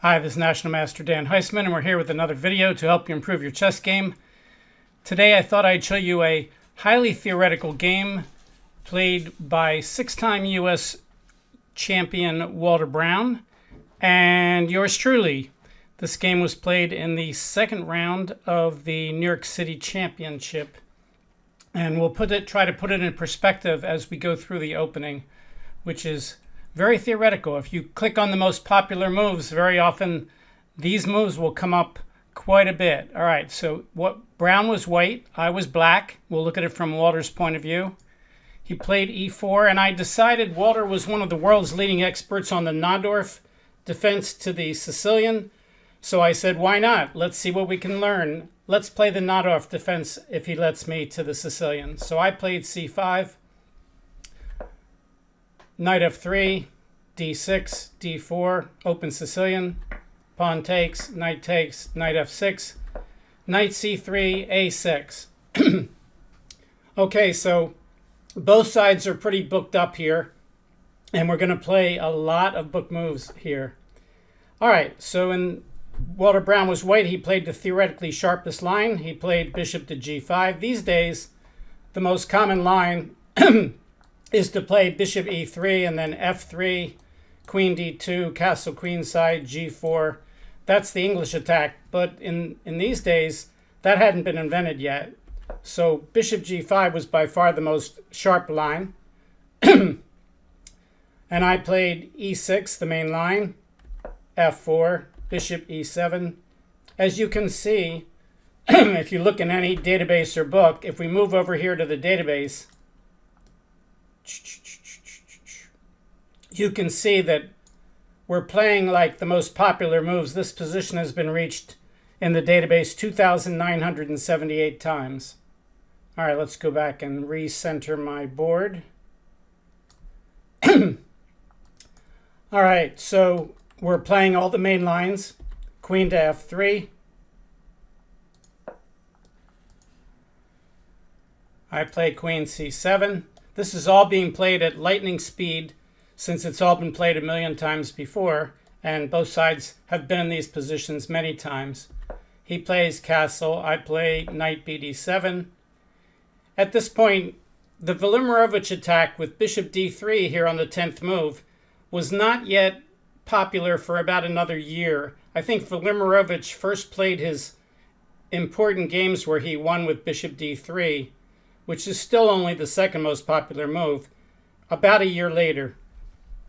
Hi, this is National Master Dan Heisman, and we're here with another video to help you improve your chess game. Today I thought I'd show you a highly theoretical game played by six-time U.S. champion Walter Browne and yours truly. This game was played in the second round of the New York City Championship, and we'll try to put it in perspective as we go through the opening, which is very theoretical. If you click on the most popular moves, very often these moves will come up quite a bit. All right, so what Browne was white, I was black. We'll look at it from Walter's point of view. He played e4, and I decided Walter was one of the world's leading experts on the Najdorf defense to the Sicilian. So I said, why not? Let's see what we can learn. Let's play the Najdorf defense if he lets me to the Sicilian. So I played c5. Knight f3, d6, d4, open Sicilian, pawn takes, knight f6, knight c3, a6. Okay, so both sides are pretty booked up here, and we're going to play a lot of book moves here. All right, so when Walter Browne was white, he played the theoretically sharpest line. He played bishop to g5. These days, the most common line is to play bishop e3 and then f3, queen d2, castle queenside, g4. That's the English attack, but in these days, that hadn't been invented yet. So bishop g5 was by far the most sharp line. And I played e6, the main line, f4, bishop e7. As you can see, if you look in any database or book, if we move over here to the database, you can see that we're playing like the most popular moves. This position has been reached in the database 2,978 times. All right, let's go back and recenter my board. All right, so we're playing all the main lines. Queen to f3. I play queen c7. This is all being played at lightning speed since it's all been played a million times before, and both sides have been in these positions many times. He plays castle. I play knight bd7. At this point, the Velimirovich attack with bishop d3 here on the 10th move was not yet popular for about another year. I think Velimirovich first played his important games where he won with bishop d3, which is still only the second most popular move, about a year later.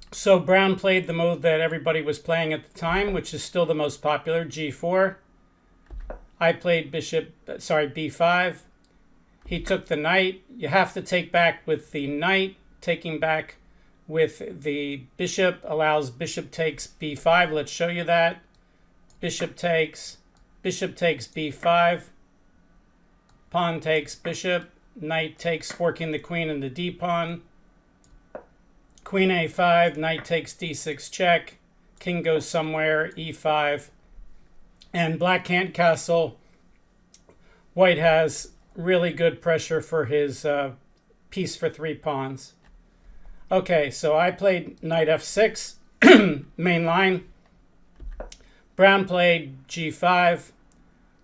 So Browne played the move that everybody was playing at the time, which is still the most popular, g4. I played b5. He took the knight. You have to take back with the knight. Taking back with the bishop allows bishop takes b5. Let's show you that. Bishop takes b5. Pawn takes bishop. Knight takes, forking the queen and the d-pawn. Queen a5, knight takes d6 check. King goes somewhere, e5. And black can't castle. White has really good pressure for his piece for 3 pawns. Okay, so I played knight f6, main line. Browne played g5.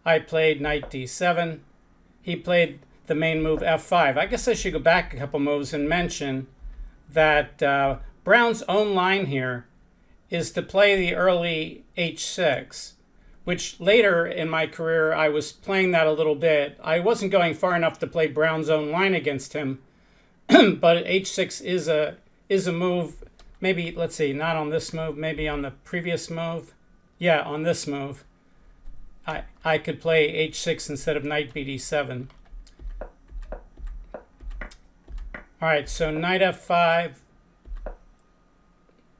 I played knight d7. He played the main move f5. I guess I should go back a couple moves and mention that Browne's own line here is to play the early h6, which later in my career I was playing that a little bit. I wasn't going far enough to play Browne's own line against him, but h6 is a move. Maybe, let's see, not on this move, maybe on the previous move. Yeah, on this move. I could play h6 instead of knight bd7. All right, so knight f5,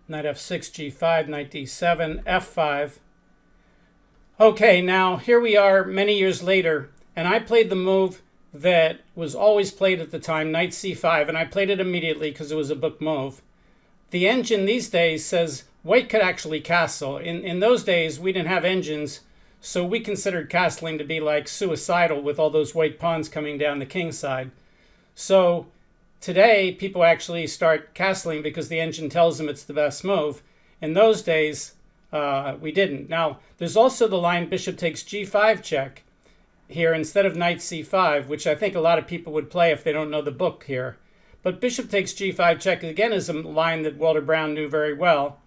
knight f6, g5, knight d7, f5. Okay, now here we are many years later, and I played the move that was always played at the time, knight c5, and I played it immediately because it was a book move. The engine these days says white could actually castle. In those days, we didn't have engines, so we considered castling to be like suicidal with all those white pawns coming down the king side. So today, people actually start castling because the engine tells them it's the best move. In those days, we didn't. Now, there's also the line bishop takes g5 check here instead of knight c5, which I think a lot of people would play if they don't know the book here. But bishop takes g5 check, again, is a line that Walter Browne knew very well.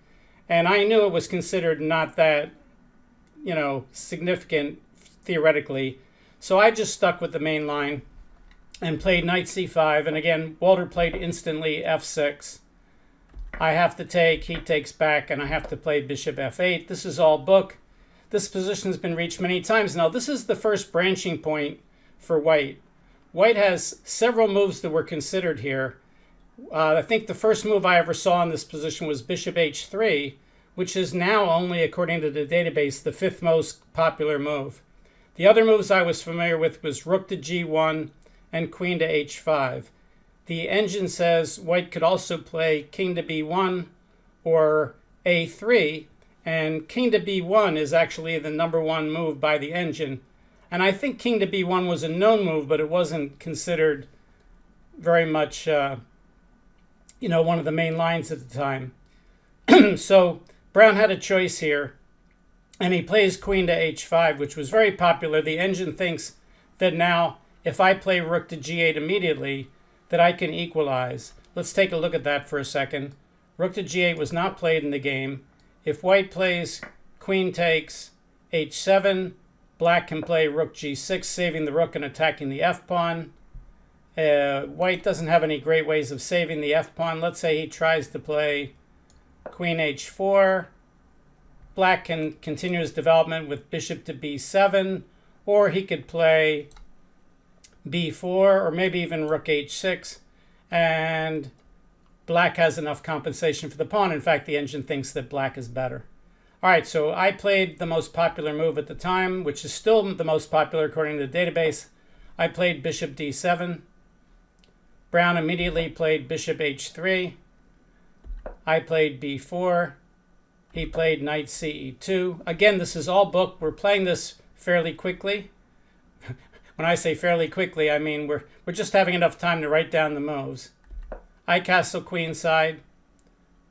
And I knew it was considered not that, significant theoretically. So I just stuck with the main line and played knight c5. And again, Walter played instantly f6. I have to take, he takes back, and I have to play bishop f8. This is all book. This position has been reached many times. Now, this is the first branching point for white. White has several moves that were considered here. I think the first move I ever saw in this position was bishop h3, which is now only, according to the database, the 5th most popular move. The other moves I was familiar with was rook to g1 and queen to h5. The engine says white could also play king to b1 or a3, and king to b1 is actually the #1 move by the engine. And I think king to b1 was a known move, but it wasn't considered very much, one of the main lines at the time. So Browne had a choice here, and he plays queen to h5, which was very popular. The engine thinks that now, if I play rook to g8 immediately, that I can equalize. Let's take a look at that for a second. Rook to g8 was not played in the game. If white plays queen takes h7, black can play rook g6, saving the rook and attacking the f-pawn. White doesn't have any great ways of saving the f-pawn. Let's say he tries to play queen h4. Black can continue his development with bishop to b7, or he could play b4, or maybe even rook h6, and black has enough compensation for the pawn. In fact, the engine thinks that black is better. All right, so I played the most popular move at the time, which is still the most popular according to the database. I played bishop d7. Browne immediately played bishop h3. I played b4. He played knight ce2. Again, this is all book. We're playing this fairly quickly. When I say fairly quickly, I mean we're just having enough time to write down the moves. I castle queenside.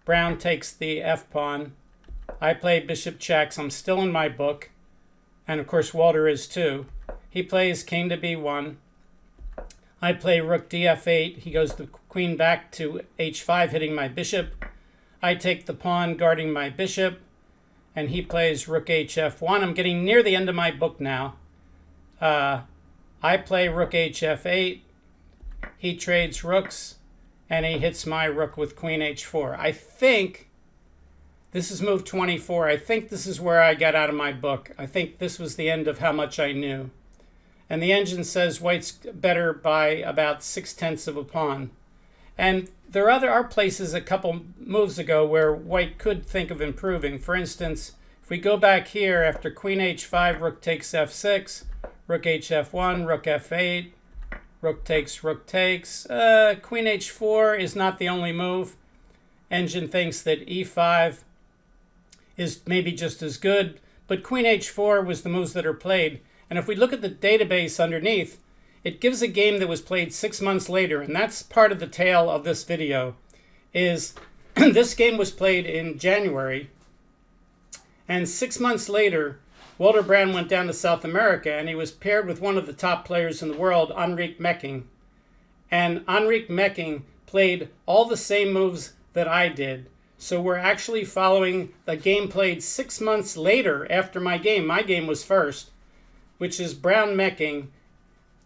Browne takes the f-pawn. I play bishop checks. I'm still in my book. And of course, Walter is too. He plays king to b1. I play rook df8. He goes the queen back to h5, hitting my bishop. I take the pawn, guarding my bishop. And he plays rook hf1. I'm getting near the end of my book now. I play rook hf8. He trades rooks. And he hits my rook with queen h4. I think this is move 24. I think this is where I got out of my book. I think this was the end of how much I knew. And the engine says white's better by about 6/10 of a pawn. And there are places a couple moves ago where white could think of improving. For instance, if we go back here after queen h5, rook takes f6, rook hf1, rook f8, rook takes, queen h4 is not the only move. Engine thinks that e5 is maybe just as good, but queen h4 was the moves that are played. And if we look at the database underneath, it gives a game that was played 6 months later, and that's part of the tale of this video, is this game was played in January, and 6 months later, Walter Browne went down to South America, and he was paired with one of the top players in the world, Browne-Mecking. And Browne-Mecking played all the same moves that I did. So we're actually following the game played 6 months later after my game. My game was first, which is Browne-Mecking.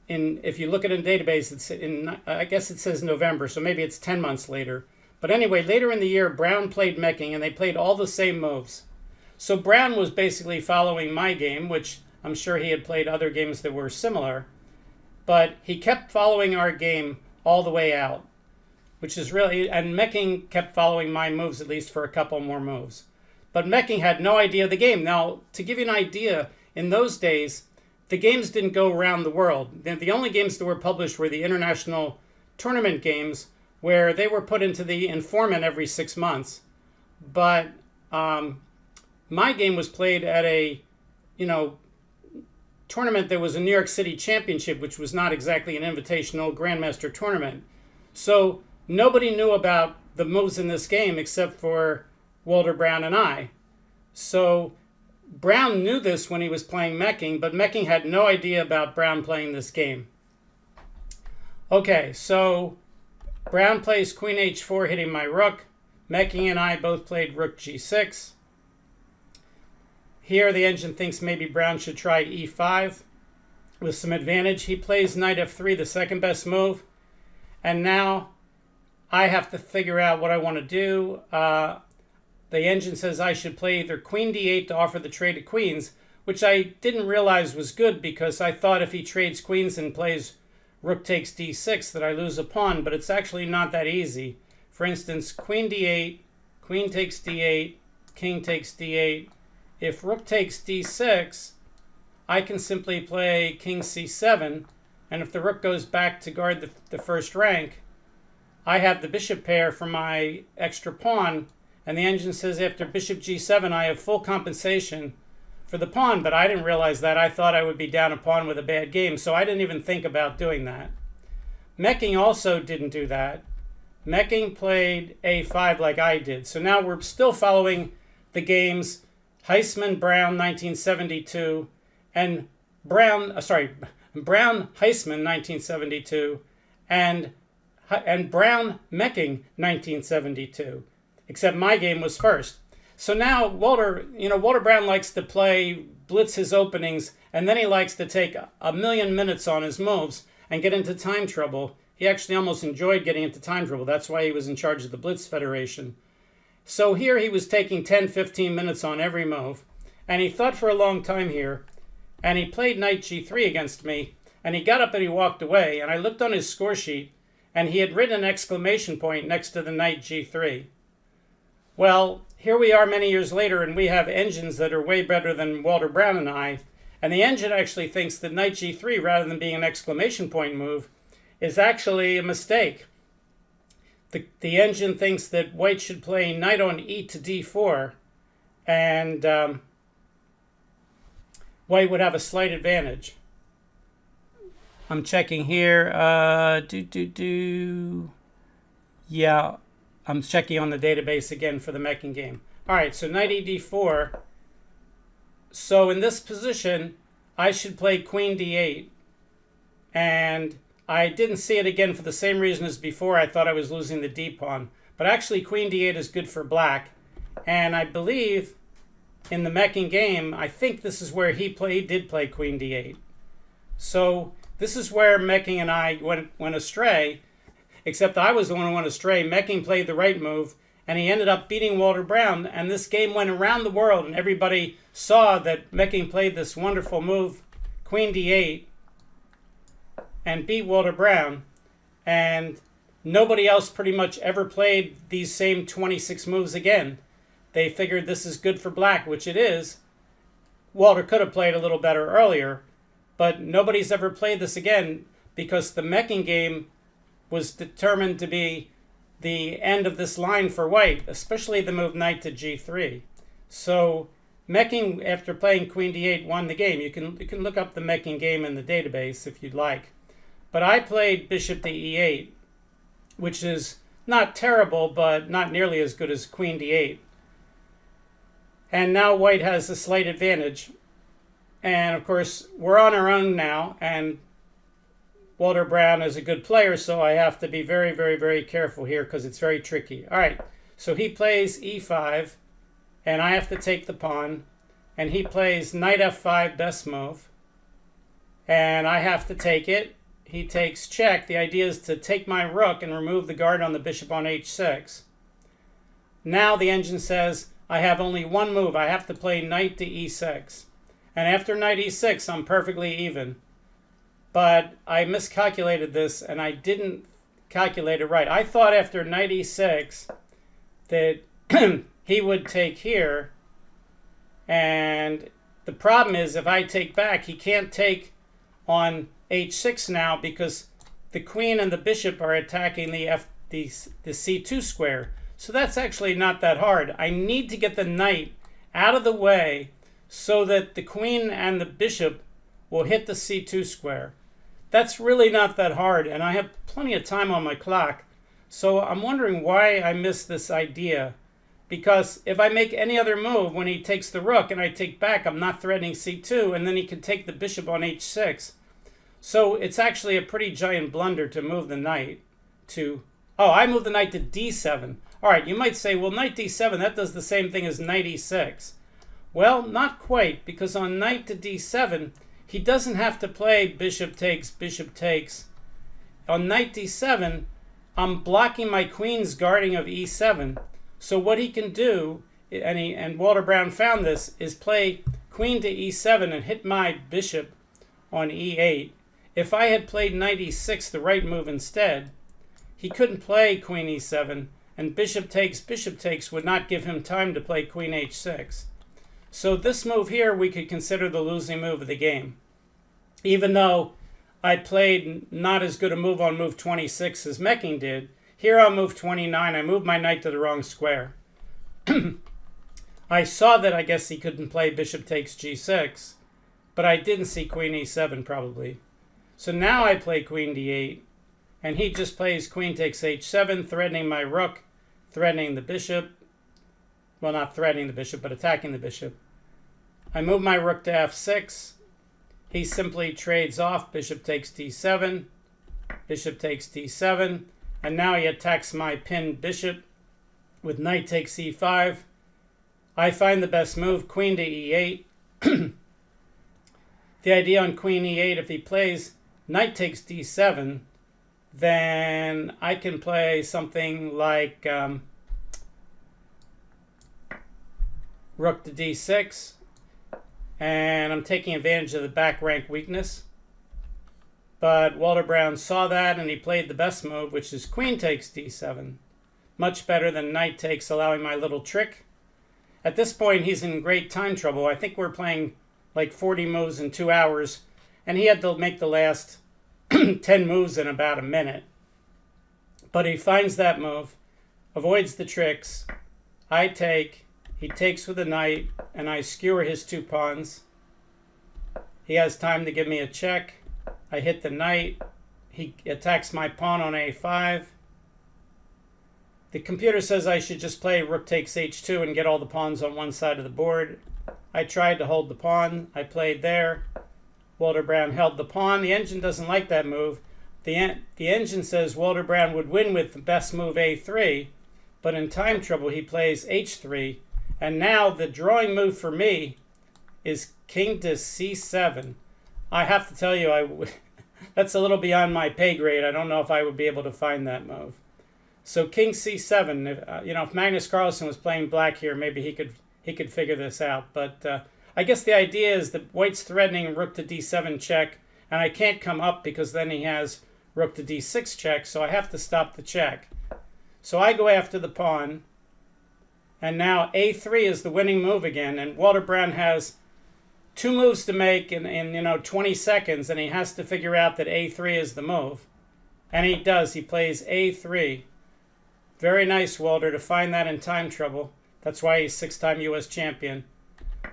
If you look at a database, it's I guess it says November, so maybe it's 10 months later. But anyway, later in the year, Browne played Mecking, and they played all the same moves. So Browne was basically following my game, which I'm sure he had played other games that were similar. But he kept following our game all the way out, which is really, and Mecking kept following my moves at least for a couple more moves. But Mecking had no idea of the game. Now, to give you an idea, in those days, the games didn't go around the world. The only games that were published were the international tournament games, where they were put into the Informant every 6 months. But my game was played at a, tournament that was a New York City championship, which was not exactly an invitational grandmaster tournament. So nobody knew about the moves in this game except for Walter Browne and I. So Browne knew this when he was playing Mecking, but Mecking had no idea about Browne playing this game. Okay, so Browne plays queen h4, hitting my rook. Mecking and I both played rook g6. Here the engine thinks maybe Browne should try e5 with some advantage. He plays knight f3, the second best move. And now I have to figure out what I want to do. The engine says I should play either queen d8 to offer the trade of queens, which I didn't realize was good because I thought if he trades queens and plays rook takes d6 that I lose a pawn, but it's actually not that easy. For instance, queen d8, queen takes d8, king takes d8. If rook takes d6, I can simply play king c7, and if the rook goes back to guard the first rank, I have the bishop pair for my extra pawn, and the engine says after bishop g7 I have full compensation for the pawn, but I didn't realize that. I thought I would be down a pawn with a bad game, so I didn't even think about doing that. Mecking also didn't do that. Mecking played a5 like I did. So now we're still following the games Heisman, Browne, 1972, and Browne-Heisman, 1972, and Browne-Mecking, 1972. Except my game was first. So now Walter Browne likes to play, blitz his openings, and then he likes to take a million minutes on his moves and get into time trouble. He actually almost enjoyed getting into time trouble. That's why he was in charge of the Blitz Federation. So here he was taking 10, 15 minutes on every move, and he thought for a long time here, and he played knight g3 against me, and he got up and he walked away, and I looked on his score sheet, and he had written an exclamation point next to the knight g3. Well, here we are many years later, and we have engines that are way better than Walter Browne and I, and the engine actually thinks that knight g3, rather than being an exclamation point move, is actually a mistake. The engine thinks that white should play knight on e to d4, and white would have a slight advantage. I'm checking here. Yeah, I'm checking on the database again for the Mecking game. All right, so knight e d4. So in this position, I should play queen d8, and I didn't see it again for the same reason as before. I thought I was losing the d pawn. But actually, queen d8 is good for black. And I believe in the Mecking game, I think this is where he did play queen d8. So this is where Mecking and I went astray, except I was the one who went astray. Mecking played the right move, and he ended up beating Walter Browne. And this game went around the world, and everybody saw that Mecking played this wonderful move, queen d8, and beat Walter Browne, and nobody else pretty much ever played these same 26 moves again. They figured this is good for black, which it is. Walter could have played a little better earlier, but nobody's ever played this again because the Mecking game was determined to be the end of this line for white, especially the move knight to g3. So Mecking, after playing queen d8, won the game. You can look up the Mecking game in the database if you'd like. But I played bishop to e8, which is not terrible, but not nearly as good as queen d8. And now white has a slight advantage. And of course, we're on our own now, and Walter Browne is a good player, so I have to be very, very, very careful here because it's very tricky. All right, so he plays e5, and I have to take the pawn, and he plays knight f5, best move, and I have to take it. He takes check. The idea is to take my rook and remove the guard on the bishop on h6. Now the engine says I have only one move. I have to play knight to e6. And after knight e6, I'm perfectly even. But I miscalculated this, and I didn't calculate it right. I thought after knight e6 that he would take here. And the problem is if I take back, he can't take on h6 now because the queen and the bishop are attacking the c2 square. So that's actually not that hard. I need to get the knight out of the way so that the queen and the bishop will hit the c2 square. That's really not that hard, and I have plenty of time on my clock. So I'm wondering why I missed this idea because if I make any other move when he takes the rook and I take back, I'm not threatening c2, and then he can take the bishop on h6. So it's actually a pretty giant blunder to move the knight to... Oh, I moved the knight to d7. All right, you might say, well, knight d7, that does the same thing as knight e6. Well, not quite, because on knight to d7, he doesn't have to play bishop takes, bishop takes. On knight d7, I'm blocking my queen's guarding of e7. So what he can do, and Walter Browne found this, is play queen to e7 and hit my bishop on e8. If I had played knight e6, the right move instead, he couldn't play queen e7, and bishop takes would not give him time to play queen h6. So this move here we could consider the losing move of the game. Even though I played not as good a move on move 26 as Mecking did, here on move 29, I moved my knight to the wrong square. I saw that I guess he couldn't play bishop takes g6, but I didn't see queen e7 probably. So now I play queen d8, and he just plays queen takes h7, threatening my rook, threatening the bishop. Well, not threatening the bishop, but attacking the bishop. I move my rook to f6. He simply trades off, bishop takes d7, bishop takes d7, and now he attacks my pinned bishop with knight takes e5. I find the best move, queen to e8. The idea on queen e8, if he plays knight takes d7, then I can play something like rook to d6, and I'm taking advantage of the back rank weakness. But Walter Browne saw that, and he played the best move, which is queen takes d7. Much better than knight takes, allowing my little trick. At this point, he's in great time trouble. I think we're playing like 40 moves in 2 hours, and he had to make the last 10 moves in about a minute. But he finds that move, avoids the tricks. I take, he takes with a knight, and I skewer his 2 pawns. He has time to give me a check. I hit the knight. He attacks my pawn on a5. The computer says I should just play rook takes h2 and get all the pawns on one side of the board. I tried to hold the pawn. I played there. Walter Browne held the pawn. The engine doesn't like that move. The engine says Walter Browne would win with the best move a3, but in time trouble he plays h3. And now the drawing move for me is king to c7. I have to tell you, that's a little beyond my pay grade. I don't know if I would be able to find that move. So king c7. If Magnus Carlsen was playing black here, maybe he could figure this out. But I guess the idea is that white's threatening rook to d7 check, and I can't come up because then he has rook to d6 check, so I have to stop the check. So I go after the pawn, and now a3 is the winning move again, and Walter Browne has 2 moves to make in 20 seconds, and he has to figure out that a3 is the move. And he does. He plays a3. Very nice, Walter, to find that in time trouble. That's why he's 6-time U.S. champion.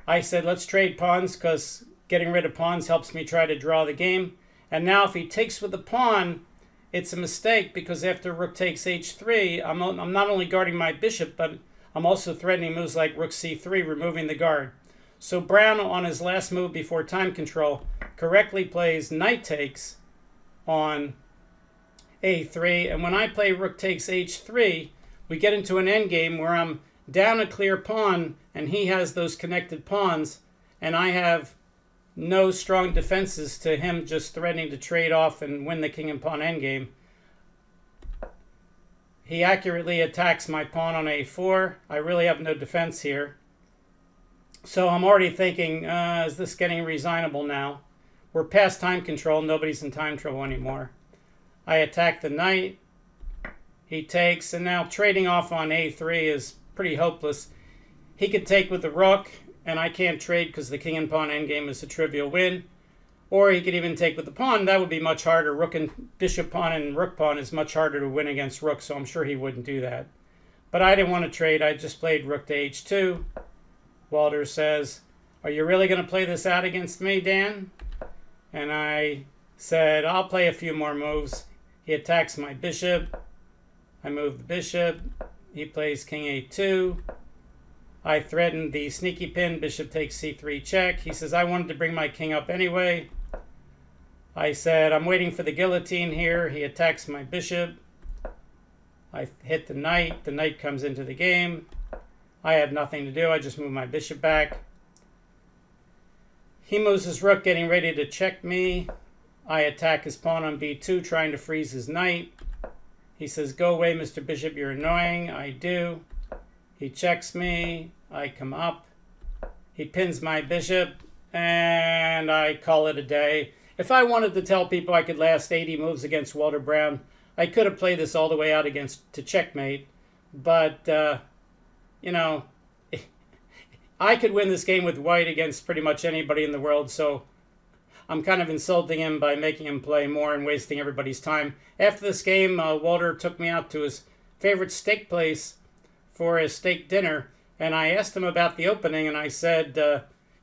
I said, let's trade pawns, because getting rid of pawns helps me try to draw the game. And now if he takes with the pawn, it's a mistake, because after rook takes h3, I'm not only guarding my bishop, but I'm also threatening moves like rook c3, removing the guard. So Browne, on his last move before time control, correctly plays knight takes on a3. And when I play rook takes h3, we get into an endgame where I'm down a clear pawn, and he has those connected pawns, and I have no strong defenses to him just threatening to trade off and win the king and pawn endgame. He accurately attacks my pawn on a4. I really have no defense here. So I'm already thinking, is this getting resignable now? We're past time control. Nobody's in time trouble anymore. I attack the knight. He takes, and now trading off on a3 is pretty hopeless. He could take with the rook, and I can't trade because the king and pawn endgame is a trivial win. Or he could even take with the pawn. That would be much harder. Rook and bishop pawn and rook pawn is much harder to win against rook, so I'm sure he wouldn't do that. But I didn't want to trade. I just played rook to h2. Walter says, are you really going to play this out against me, Dan? And I said, I'll play a few more moves. He attacks my bishop. I move the bishop. He plays king a2. I threatened the sneaky pin, bishop takes c3 check. He says, I wanted to bring my king up anyway. I said, I'm waiting for the guillotine here. He attacks my bishop. I hit the knight comes into the game. I have nothing to do, I just move my bishop back. He moves his rook, getting ready to check me. I attack his pawn on b2, trying to freeze his knight. He says, go away, Mr. Bishop, you're annoying. I do. He checks me. I come up. He pins my bishop, and I call it a day. If I wanted to tell people I could last 80 moves against Walter Browne, I could have played this all the way out to checkmate. But, you know, I could win this game with white against pretty much anybody in the world, so I'm kind of insulting him by making him play more and wasting everybody's time. After this game, Walter took me out to his favorite steak place for a steak dinner, and I asked him about the opening, and I said,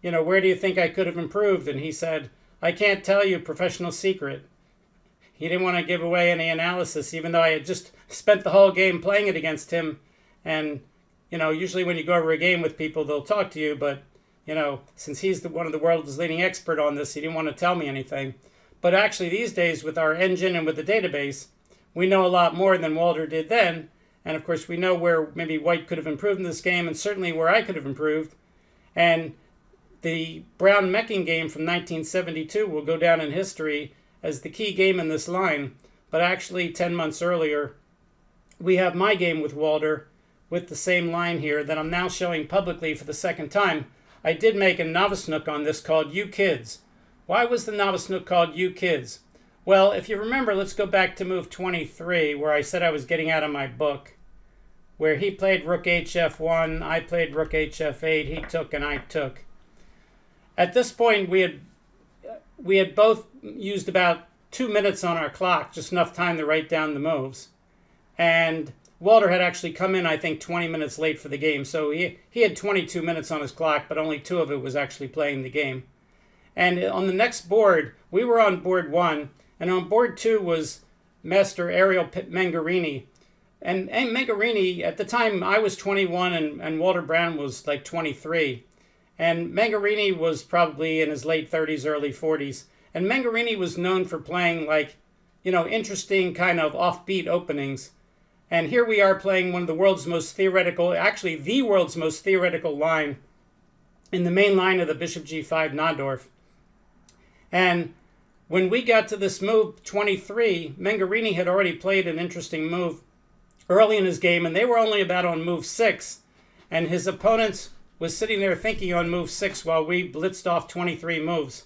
you know, where do you think I could have improved? And he said, I can't tell you, professional secret. He didn't want to give away any analysis, even though I had just spent the whole game playing it against him. And, you know, usually when you go over a game with people, they'll talk to you, but you know, since he's one of the world's leading expert on this, he didn't want to tell me anything. But actually these days with our engine and with the database, we know a lot more than Walter did then. And of course we know where maybe white could have improved in this game, and certainly where I could have improved. And the Browne-Mecking game from 1972 will go down in history as the key game in this line. But actually 10 months earlier, we have my game with Walter with the same line here that I'm now showing publicly for the second time. I did make a novice nook on this called You Kids. Why was the novice nook called You Kids? Well, if you remember, let's go back to move 23, where I said I was getting out of my book, where he played rook hf1, I played rook hf8, he took and I took. At this point, we had both used about 2 minutes on our clock, just enough time to write down the moves. And Walter had actually come in, I think, 20 minutes late for the game. So he had 22 minutes on his clock, but only 2 of it was actually playing the game. And on the next board, we were on board 1, and on board 2 was Master Ariel Mengarini. And Mengarini, at the time, I was 21 and Walter Browne was like 23. And Mengarini was probably in his late 30s, early 40s. And Mengarini was known for playing like, you know, interesting kind of offbeat openings. And here we are playing one of the world's most theoretical, actually the world's most theoretical line in the main line of the Bishop G5 Najdorf. And when we got to this move 23, Mengarini had already played an interesting move early in his game, and they were only about on move 6. And his opponent was sitting there thinking on move 6 while we blitzed off 23 moves.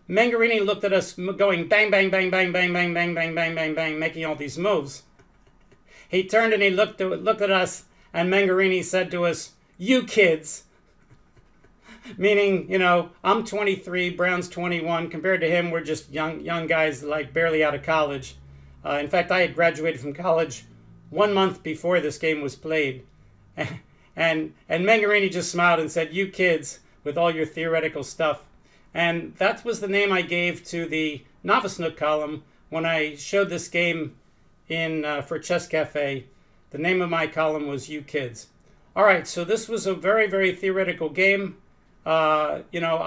Mengarini looked at us going bang, bang, bang, bang, bang, bang, bang, bang, bang, bang, bang, making all these moves. He turned and he looked at us, and Mengarini said to us, "You kids." Meaning, you know, I'm 23, Browne's 21. Compared to him, we're just young guys like barely out of college. In fact, I had graduated from college 1 month before this game was played. And Mengarini just smiled and said, "You kids, with all your theoretical stuff." And that was the name I gave to the Novice Nook column when I showed this game for Chess Cafe. The name of my column was You Kids. All right, so this was a very, very theoretical game. You know,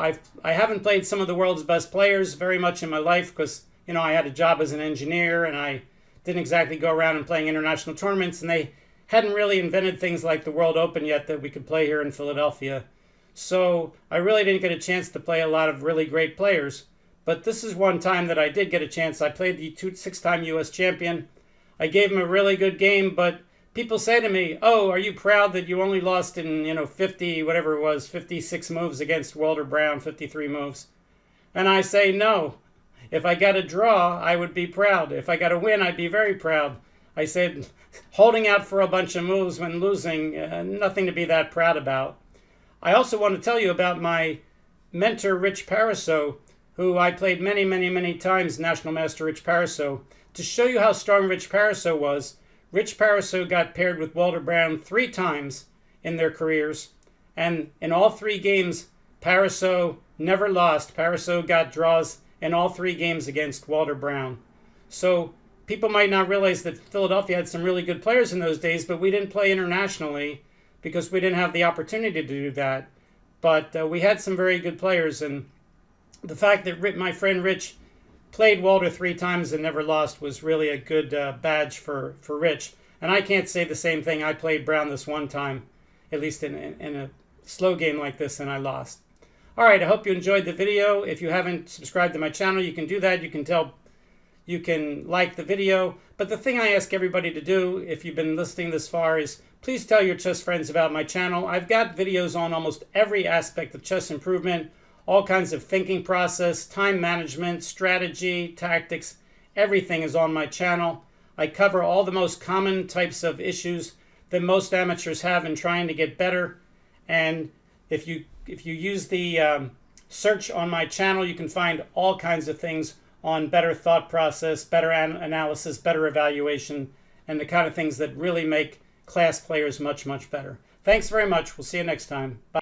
I haven't played some of the world's best players very much in my life because, you know, I had a job as an engineer and I didn't exactly go around and playing international tournaments, and they hadn't really invented things like the World Open yet that we could play here in Philadelphia. So I really didn't get a chance to play a lot of really great players. But this is one time that I did get a chance. I played the 6-time U.S. champion. I gave him a really good game, but people say to me, "Oh, are you proud that you only lost in, you know, 50, whatever it was, 56 moves against Walter Browne, 53 moves?" And I say, no. If I got a draw, I would be proud. If I got a win, I'd be very proud. I said, holding out for a bunch of moves when losing, nothing to be that proud about. I also want to tell you about my mentor, Rich Pariseau, who I played many, many, many times, National Master Rich Pariseau. To show you how strong Rich Pariseau was, Rich Pariseau got paired with Walter Browne 3 times in their careers. And in all 3 games, Pariseau never lost. Pariseau got draws in all 3 games against Walter Browne. So people might not realize that Philadelphia had some really good players in those days, but we didn't play internationally. because we didn't have the opportunity to do that. But we had some very good players, and the fact that my friend Rich played Walter 3 times and never lost was really a good badge for Rich. And I can't say the same thing. I played Browne this one time, at least in a slow game like this, and I lost. All right, I hope you enjoyed the video. If you haven't subscribed to my channel, you can do that. You can like the video. But the thing I ask everybody to do, if you've been listening this far, is please tell your chess friends about my channel. I've got videos on almost every aspect of chess improvement, all kinds of thinking process, time management, strategy, tactics. Everything is on my channel. I cover all the most common types of issues that most amateurs have in trying to get better. And if you use the search on my channel, you can find all kinds of things on better thought process, better analysis, better evaluation, and the kind of things that really make class players much, much better. Thanks very much. We'll see you next time. Bye.